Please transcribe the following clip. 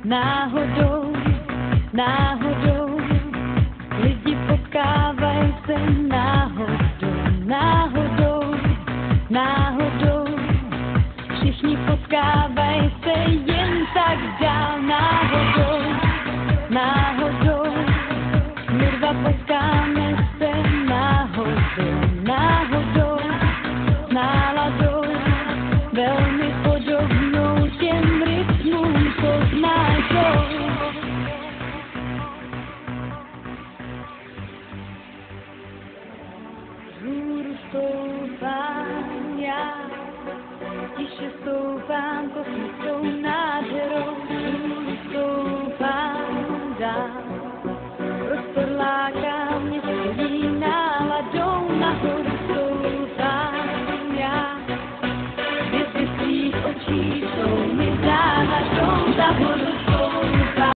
Náhodou, náhodou, lidi potkávají se náhodou, náhodou, náhodou, všichni potkávají se jen tak dál, náhodou, náhodou, my dva potkáme se náhodou, náhodou, náladou, velmi podobnou těm rytmům, co znášou. Vzhůru stoupám já, tiše stoupám kosmickou nádherou, vzhůru stoupám dál. Prostor láká mě svojí náladou, nahoru stoupám já. Hvězdy svých očí jsou mi